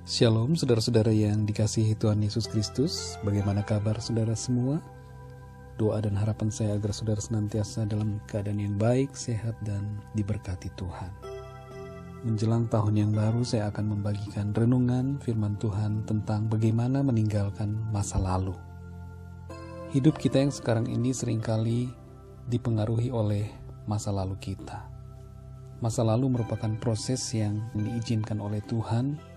Shalom saudara-saudara yang dikasihi Tuhan Yesus Kristus. Bagaimana kabar saudara semua? Doa dan harapan saya agar saudara senantiasa dalam keadaan yang baik, sehat, dan diberkati Tuhan. Menjelang tahun yang baru, saya akan membagikan renungan firman Tuhan tentang bagaimana meninggalkan masa lalu. Hidup kita yang sekarang ini seringkali dipengaruhi oleh masa lalu kita. Masa lalu merupakan proses yang diizinkan oleh Tuhan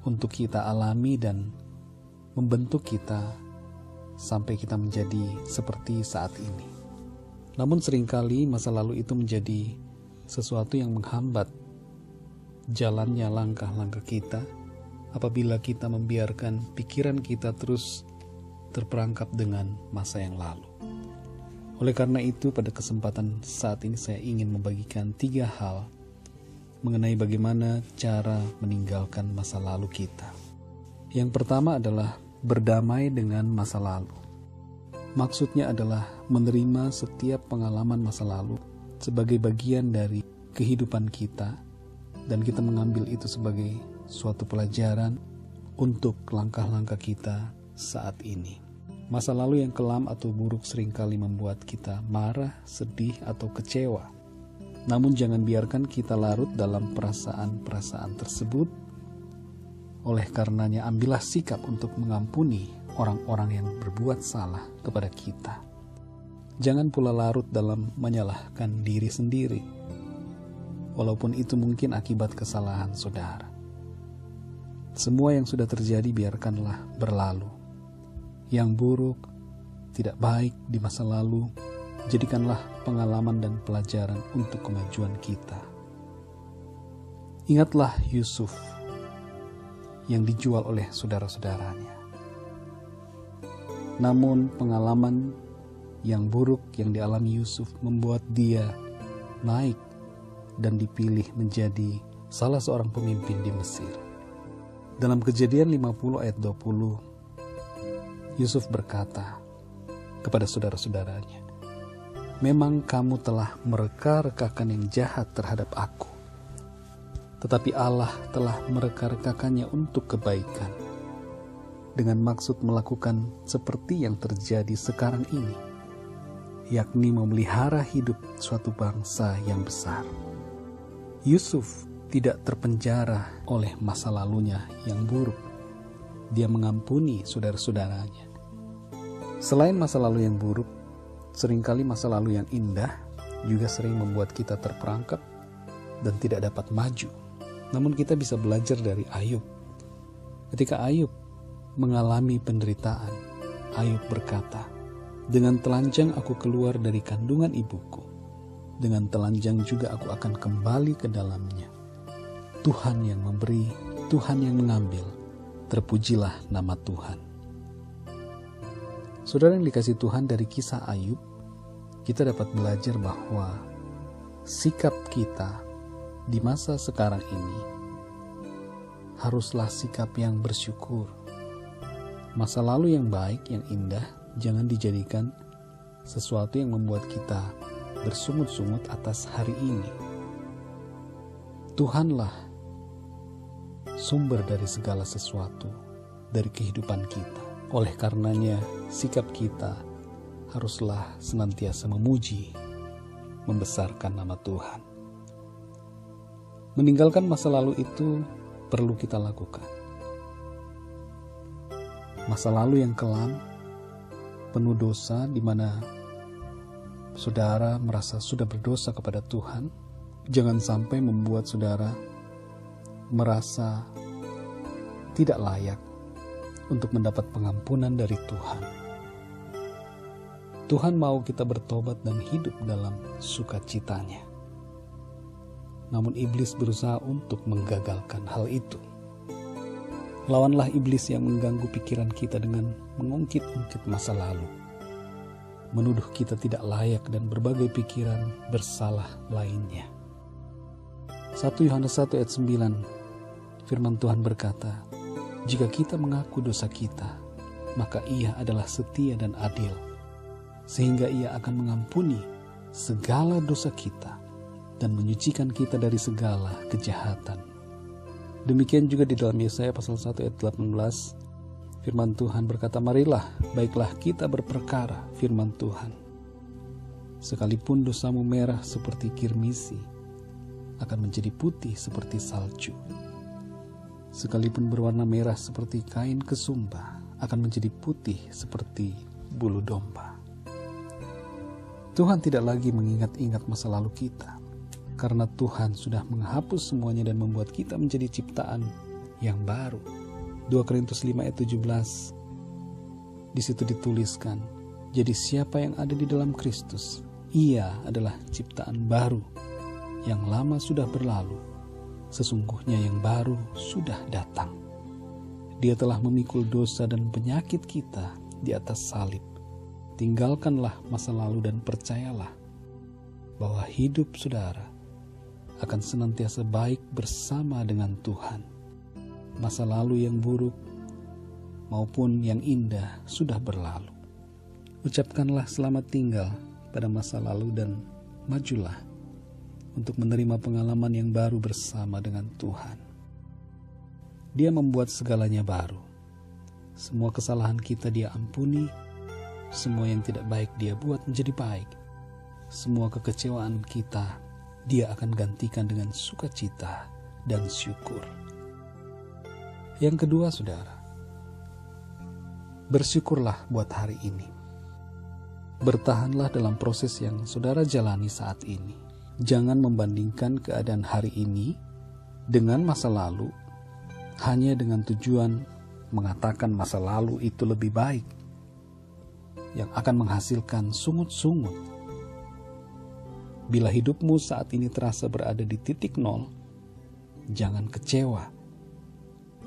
untuk kita alami dan membentuk kita sampai kita menjadi seperti saat ini. Namun seringkali masa lalu itu menjadi sesuatu yang menghambat jalannya langkah-langkah kita apabila kita membiarkan pikiran kita terus terperangkap dengan masa yang lalu. Oleh karena itu, pada kesempatan saat ini saya ingin membagikan 3 hal mengenai bagaimana cara meninggalkan masa lalu kita. Yang pertama adalah berdamai dengan masa lalu. Maksudnya adalah menerima setiap pengalaman masa lalu sebagai bagian dari kehidupan kita, dan kita mengambil itu sebagai suatu pelajaran untuk langkah-langkah kita saat ini. Masa lalu yang kelam atau buruk seringkali membuat kita marah, sedih, atau kecewa. Namun jangan biarkan kita larut dalam perasaan-perasaan tersebut. Oleh karenanya ambillah sikap untuk mengampuni orang-orang yang berbuat salah kepada kita. Jangan pula larut dalam menyalahkan diri sendiri, walaupun itu mungkin akibat kesalahan saudara. Semua yang sudah terjadi biarkanlah berlalu. Yang buruk, tidak baik di masa lalu, jadikanlah pengalaman dan pelajaran untuk kemajuan kita. Ingatlah Yusuf yang dijual oleh saudara-saudaranya. Namun pengalaman yang buruk yang dialami Yusuf membuat dia naik dan dipilih menjadi salah seorang pemimpin di Mesir. Dalam Kejadian 50 ayat 20, Yusuf berkata kepada saudara-saudaranya, "Memang kamu telah mereka-rekakan yang jahat terhadap aku, tetapi Allah telah mereka-rekakannya untuk kebaikan, dengan maksud melakukan seperti yang terjadi sekarang ini, yakni memelihara hidup suatu bangsa yang besar." Yusuf tidak terpenjara oleh masa lalunya yang buruk. Dia mengampuni saudara-saudaranya. Selain masa lalu yang buruk, seringkali masa lalu yang indah juga sering membuat kita terperangkap dan tidak dapat maju. Namun kita bisa belajar dari Ayub. Ketika Ayub mengalami penderitaan, Ayub berkata, "Dengan telanjang aku keluar dari kandungan ibuku, dengan telanjang juga aku akan kembali ke dalamnya. Tuhan yang memberi, Tuhan yang mengambil, terpujilah nama Tuhan." Saudara yang dikasihi Tuhan, dari kisah Ayub kita dapat belajar bahwa sikap kita di masa sekarang ini haruslah sikap yang bersyukur. Masa lalu yang baik, yang indah, jangan dijadikan sesuatu yang membuat kita bersungut-sungut atas hari ini. Tuhanlah sumber dari segala sesuatu, dari kehidupan kita. Oleh karenanya, sikap kita haruslah senantiasa memuji, membesarkan nama Tuhan. Meninggalkan masa lalu itu perlu kita lakukan. Masa lalu yang kelam, penuh dosa, di mana saudara merasa sudah berdosa kepada Tuhan, jangan sampai membuat saudara merasa tidak layak untuk mendapat pengampunan dari Tuhan. Tuhan mau kita bertobat dan hidup dalam sukacitanya. Namun iblis berusaha untuk menggagalkan hal itu. Lawanlah iblis yang mengganggu pikiran kita dengan mengungkit-ungkit masa lalu, menuduh kita tidak layak, dan berbagai pikiran bersalah lainnya. 1 Yohanes 1 ayat 9, firman Tuhan berkata, "Jika kita mengaku dosa kita, maka Ia adalah setia dan adil, sehingga Ia akan mengampuni segala dosa kita dan menyucikan kita dari segala kejahatan." Demikian juga di dalam Yesaya pasal 1 ayat 18, firman Tuhan berkata, marilah, baiklah kita berperkara, firman Tuhan. Sekalipun dosamu merah seperti kirmisi, akan menjadi putih seperti salju. Sekalipun berwarna merah seperti kain kesumba, akan menjadi putih seperti bulu domba. Tuhan tidak lagi mengingat-ingat masa lalu kita, karena Tuhan sudah menghapus semuanya dan membuat kita menjadi ciptaan yang baru. 2 Korintus 5 ayat 17, di situ dituliskan, jadi siapa yang ada di dalam Kristus, ia adalah ciptaan baru, yang lama sudah berlalu, sesungguhnya yang baru sudah datang. Dia telah memikul dosa dan penyakit kita di atas salib. Tinggalkanlah masa lalu dan percayalah bahwa hidup saudara akan senantiasa baik bersama dengan Tuhan. Masa lalu yang buruk maupun yang indah sudah berlalu. Ucapkanlah selamat tinggal pada masa lalu dan majulah untuk menerima pengalaman yang baru bersama dengan Tuhan. Dia membuat segalanya baru. Semua kesalahan kita Dia ampuni, semua yang tidak baik Dia buat menjadi baik. Semua kekecewaan kita Dia akan gantikan dengan sukacita dan syukur. Yang kedua, saudara, bersyukurlah buat hari ini. Bertahanlah dalam proses yang saudara jalani saat ini. Jangan membandingkan keadaan hari ini dengan masa lalu hanya dengan tujuan mengatakan masa lalu itu lebih baik, yang akan menghasilkan sungut-sungut. Bila hidupmu saat ini terasa berada di titik nol, jangan kecewa.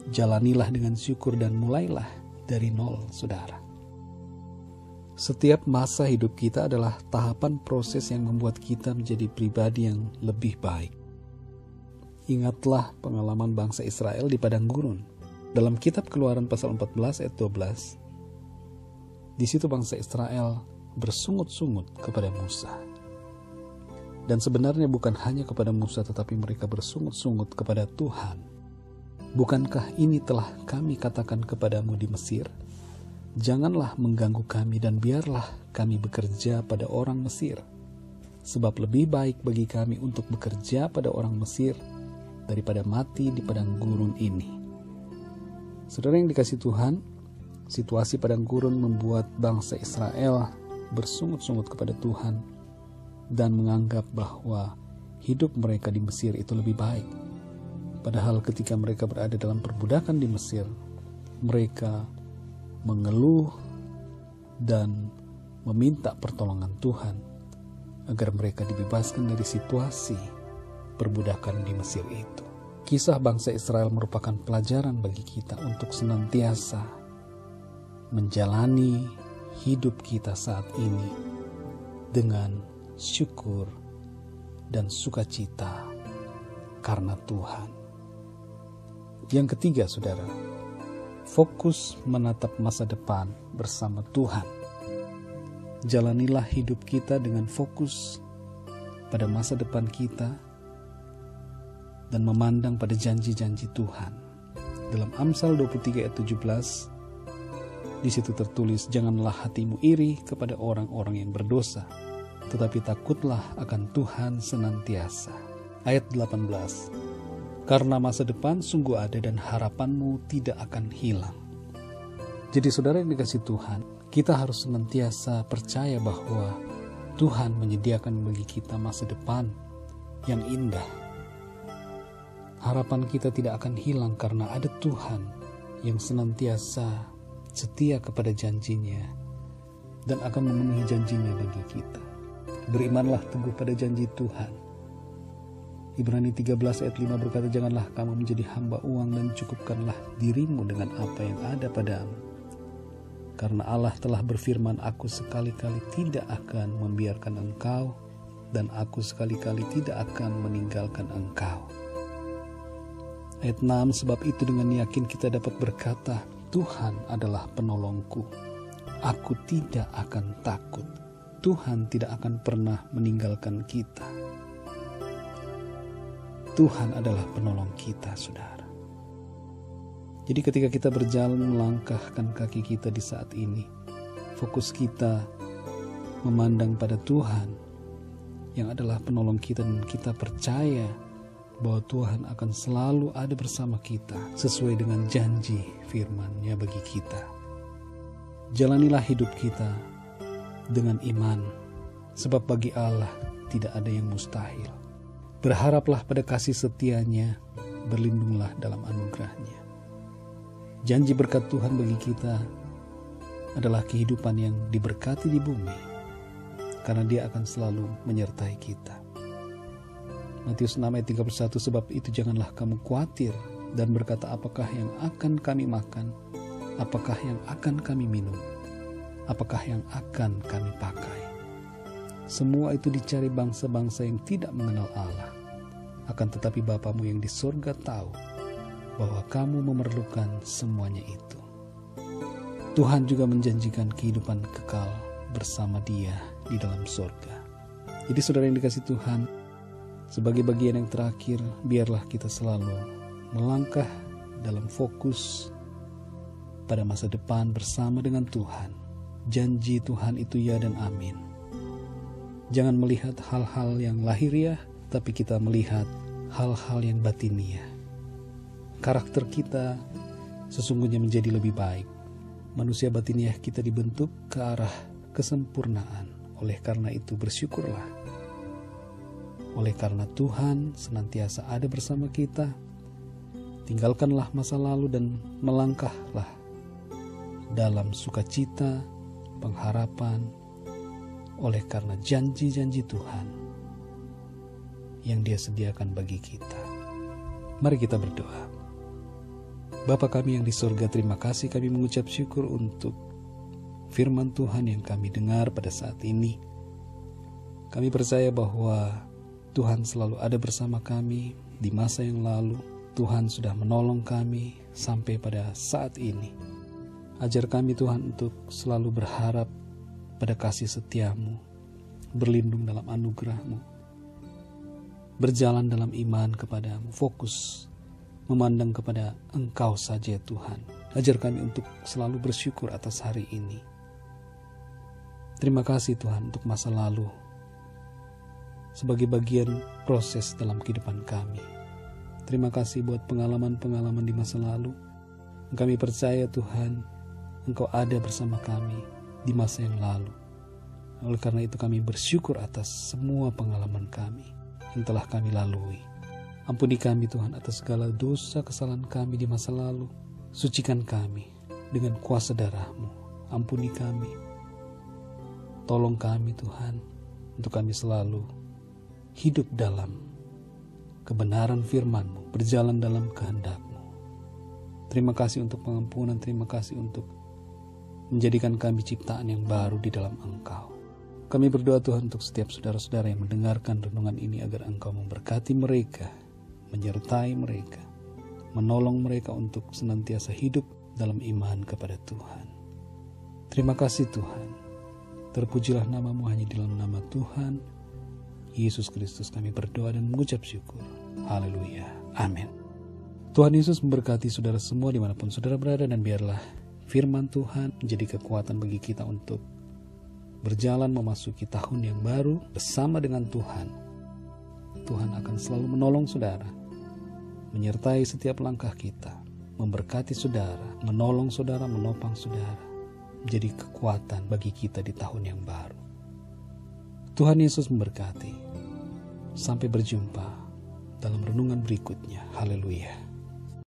Jalanilah dengan syukur dan mulailah dari nol, saudara. Setiap masa hidup kita adalah tahapan proses yang membuat kita menjadi pribadi yang lebih baik. Ingatlah pengalaman bangsa Israel di padang gurun. Dalam kitab Keluaran pasal 14 ayat 12, di situ bangsa Israel bersungut-sungut kepada Musa. Dan sebenarnya bukan hanya kepada Musa, tetapi mereka bersungut-sungut kepada Tuhan. Bukankah ini telah kami katakan kepadamu di Mesir? Janganlah mengganggu kami dan biarlah kami bekerja pada orang Mesir. Sebab lebih baik bagi kami untuk bekerja pada orang Mesir daripada mati di padang gurun ini. Saudara yang dikasihi Tuhan, situasi padang gurun membuat bangsa Israel bersungut-sungut kepada Tuhan dan menganggap bahwa hidup mereka di Mesir itu lebih baik. Padahal ketika mereka berada dalam perbudakan di Mesir, mereka mengeluh dan meminta pertolongan Tuhan agar mereka dibebaskan dari situasi perbudakan di Mesir itu. Kisah bangsa Israel merupakan pelajaran bagi kita untuk senantiasa menjalani hidup kita saat ini dengan syukur dan sukacita karena Tuhan. Yang ketiga, saudara, fokus menatap masa depan bersama Tuhan. Jalanilah hidup kita dengan fokus pada masa depan kita dan memandang pada janji-janji Tuhan. Dalam Amsal 23 ayat 17, di situ tertulis, janganlah hatimu iri kepada orang-orang yang berdosa, tetapi takutlah akan Tuhan senantiasa. Ayat 18, karena masa depan sungguh ada dan harapanmu tidak akan hilang. Jadi saudara yang dikasihi Tuhan, kita harus senantiasa percaya bahwa Tuhan menyediakan bagi kita masa depan yang indah. Harapan kita tidak akan hilang karena ada Tuhan yang senantiasa setia kepada janjinya dan akan memenuhi janjinya bagi kita. Berimanlah teguh pada janji Tuhan. Ibrani 13 ayat 5 berkata, janganlah kamu menjadi hamba uang dan cukupkanlah dirimu dengan apa yang ada padamu. Karena Allah telah berfirman, aku sekali-kali tidak akan membiarkan engkau dan aku sekali-kali tidak akan meninggalkan engkau. Ayat 6, sebab itu dengan yakin kita dapat berkata, Tuhan adalah penolongku. Aku tidak akan takut. Tuhan tidak akan pernah meninggalkan kita. Tuhan adalah penolong kita, saudara. Jadi ketika kita berjalan melangkahkan kaki kita di saat ini, fokus kita memandang pada Tuhan yang adalah penolong kita, dan kita percaya bahwa Tuhan akan selalu ada bersama kita sesuai dengan janji firman-Nya bagi kita. Jalanilah hidup kita dengan iman, sebab bagi Allah tidak ada yang mustahil. Berharaplah pada kasih setia-Nya, berlindunglah dalam anugerah-Nya. Janji berkat Tuhan bagi kita adalah kehidupan yang diberkati di bumi, karena Dia akan selalu menyertai kita. Matius 6 ayat 31, sebab itu janganlah kamu khawatir dan berkata, apakah yang akan kami makan, apakah yang akan kami minum, apakah yang akan kami pakai. Semua itu dicari bangsa-bangsa yang tidak mengenal Allah. Akan tetapi Bapamu yang di surga tahu bahwa kamu memerlukan semuanya itu. Tuhan juga menjanjikan kehidupan kekal bersama Dia di dalam surga. Jadi saudara yang dikasihi Tuhan, sebagai bagian yang terakhir, biarlah kita selalu melangkah dalam fokus pada masa depan bersama dengan Tuhan. Janji Tuhan itu ya dan amin. Jangan melihat hal-hal yang lahiriah, tapi kita melihat hal-hal yang batiniah. Karakter kita sesungguhnya menjadi lebih baik. Manusia batiniah kita dibentuk ke arah kesempurnaan. Oleh karena itu bersyukurlah. Oleh karena Tuhan senantiasa ada bersama kita, tinggalkanlah masa lalu dan melangkahlah dalam sukacita, pengharapan, oleh karena janji-janji Tuhan yang Dia sediakan bagi kita. Mari kita berdoa. Bapa kami yang di surga, terima kasih kami mengucap syukur untuk firman Tuhan yang kami dengar pada saat ini. Kami percaya bahwa Tuhan selalu ada bersama kami di masa yang lalu. Tuhan sudah menolong kami sampai pada saat ini. Ajar kami Tuhan untuk selalu berharap pada kasih setia-Mu, berlindung dalam anugerah-Mu, berjalan dalam iman kepada-Mu, fokus memandang kepada Engkau saja Tuhan. Ajar kami untuk selalu bersyukur atas hari ini. Terima kasih Tuhan untuk masa lalu sebagai bagian proses dalam kehidupan kami. Terima kasih buat pengalaman-pengalaman di masa lalu. Kami percaya Tuhan, Engkau ada bersama kami di masa yang lalu. Oleh karena itu kami bersyukur atas semua pengalaman kami yang telah kami lalui. Ampuni kami Tuhan atas segala dosa kesalahan kami di masa lalu. Sucikan kami dengan kuasa darah-Mu. Ampuni kami. Tolong kami Tuhan, untuk kami selalu hidup dalam kebenaran firman-Mu, berjalan dalam kehendak-Mu. Terima kasih untuk pengampunan, terima kasih untuk menjadikan kami ciptaan yang baru di dalam Engkau. Kami berdoa Tuhan untuk setiap saudara-saudara yang mendengarkan renungan ini, agar Engkau memberkati mereka, menyertai mereka, menolong mereka untuk senantiasa hidup dalam iman kepada Tuhan. Terima kasih Tuhan. Terpujilah nama-Mu, hanya di dalam nama Tuhan Yesus Kristus kami berdoa dan mengucap syukur. Haleluya. Amin. Tuhan Yesus memberkati saudara semua dimanapun saudara berada, dan biarlah firman Tuhan menjadi kekuatan bagi kita untuk berjalan memasuki tahun yang baru bersama dengan Tuhan. Tuhan akan selalu menolong saudara, menyertai setiap langkah kita, memberkati saudara, menolong saudara, menopang saudara, menjadi kekuatan bagi kita di tahun yang baru. Tuhan Yesus memberkati. Sampai berjumpa dalam renungan berikutnya. Haleluya.